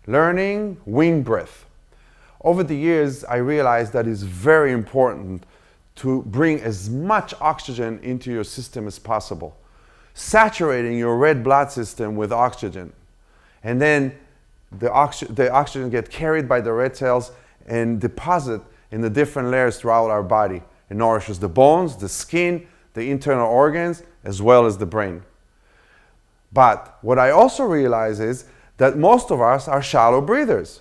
learning wing breath. Over the years, I realized that it's very important to bring as much oxygen into your system as possible, saturating your red blood system with oxygen. And then the oxygen gets carried by the red cells and deposit in the different layers throughout our body. It nourishes the bones, the skin, the internal organs, as well as the brain. But what I also realize is that most of us are shallow breathers.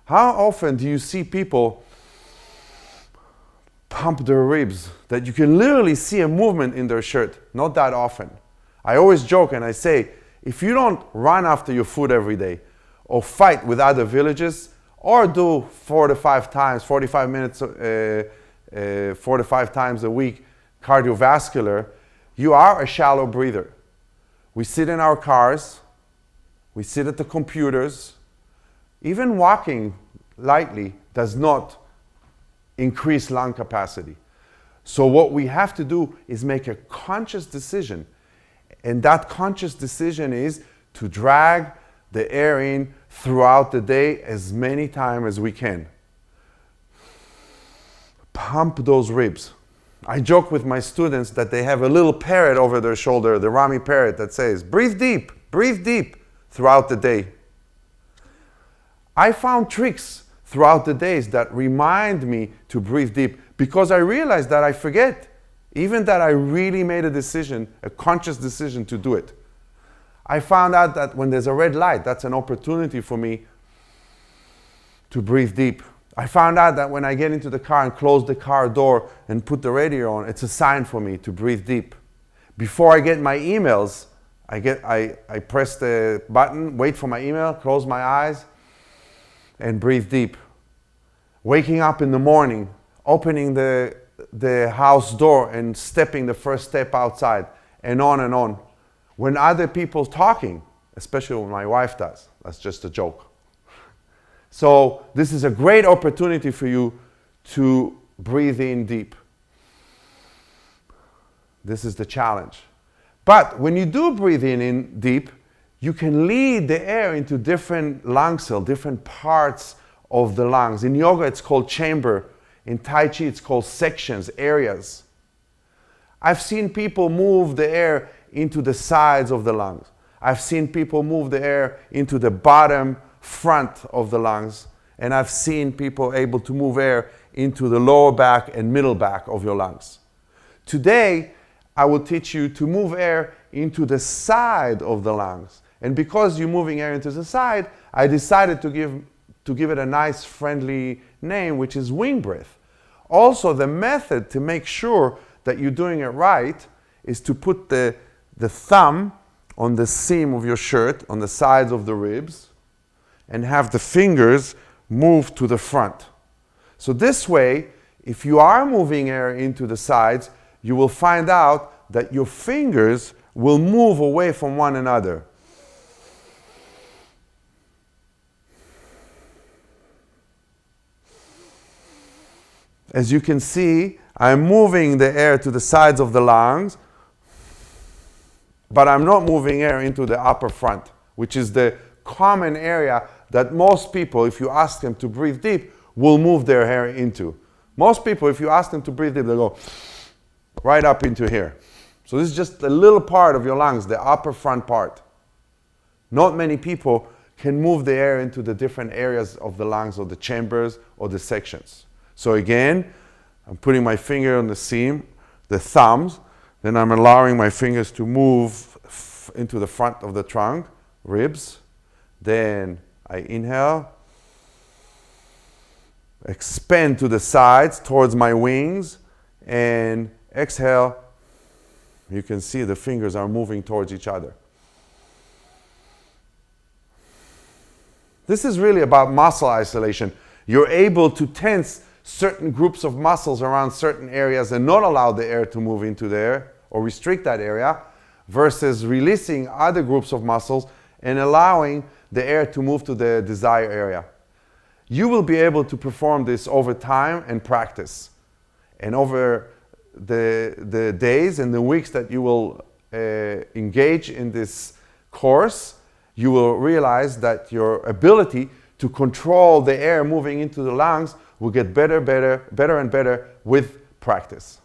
How often do you see people pump their ribs that you can literally see a movement in their shirt? Not that often. I always joke and I say, if you don't run after your food every day, or fight with other villages, or do 45 times a week cardiovascular, you are a shallow breather. We sit in our cars, we sit at the computers. Even walking lightly does not increase lung capacity. So what we have to do is make a conscious decision. And that conscious decision is to drag the air in throughout the day as many times as we can. Pump those ribs. I joke with my students that they have a little parrot over their shoulder, the Rami parrot, that says, breathe deep, throughout the day. I found tricks throughout the days that remind me to breathe deep because I realized that I forget, even that I really made a decision, a conscious decision to do it. I found out that when there's a red light, that's an opportunity for me to breathe deep. I found out that when I get into the car and close the car door and put the radio on, it's a sign for me to breathe deep. Before I get my emails, I press the button, wait for my email, close my eyes, and breathe deep. Waking up in the morning, opening the house door and stepping the first step outside, and on and on. When other people talking, especially when my wife does, that's just a joke. So this is a great opportunity for you to breathe in deep. This is the challenge. But when you do breathe in deep, you can lead the air into different lung cells, different parts of the lungs. In yoga, it's called chamber. In Tai Chi, it's called sections, areas. I've seen people move the air into the sides of the lungs. I've seen people move the air into the bottom front of the lungs. And I've seen people able to move air into the lower back and middle back of your lungs. Today, I will teach you to move air into the side of the lungs. And because you're moving air into the side, I decided to give it a nice friendly name, which is wing breath. Also, the method to make sure that you're doing it right is to put the thumb on the seam of your shirt, on the sides of the ribs, and have the fingers move to the front. So this way, if you are moving air into the sides, you will find out that your fingers will move away from one another. As you can see, I'm moving the air to the sides of the lungs, but I'm not moving air into the upper front, which is the common area that most people, if you ask them to breathe deep, will move their air into. Most people, if you ask them to breathe deep, they'll go right up into here. So this is just a little part of your lungs, the upper front part. Not many people can move the air into the different areas of the lungs or the chambers or the sections. So again, I'm putting my finger on the seam, the thumbs, then I'm allowing my fingers to move into the front of the trunk, ribs. Then I inhale, expand to the sides towards my wings, and exhale. You can see the fingers are moving towards each other. This is really about muscle isolation. You're able to tense certain groups of muscles around certain areas and not allow the air to move into there or restrict that area, versus releasing other groups of muscles and allowing the air to move to the desired area. You will be able to perform this over time and practice. And over the days and the weeks that you will engage in this course, you will realize that your ability to control the air moving into the lungs will get better and better with practice.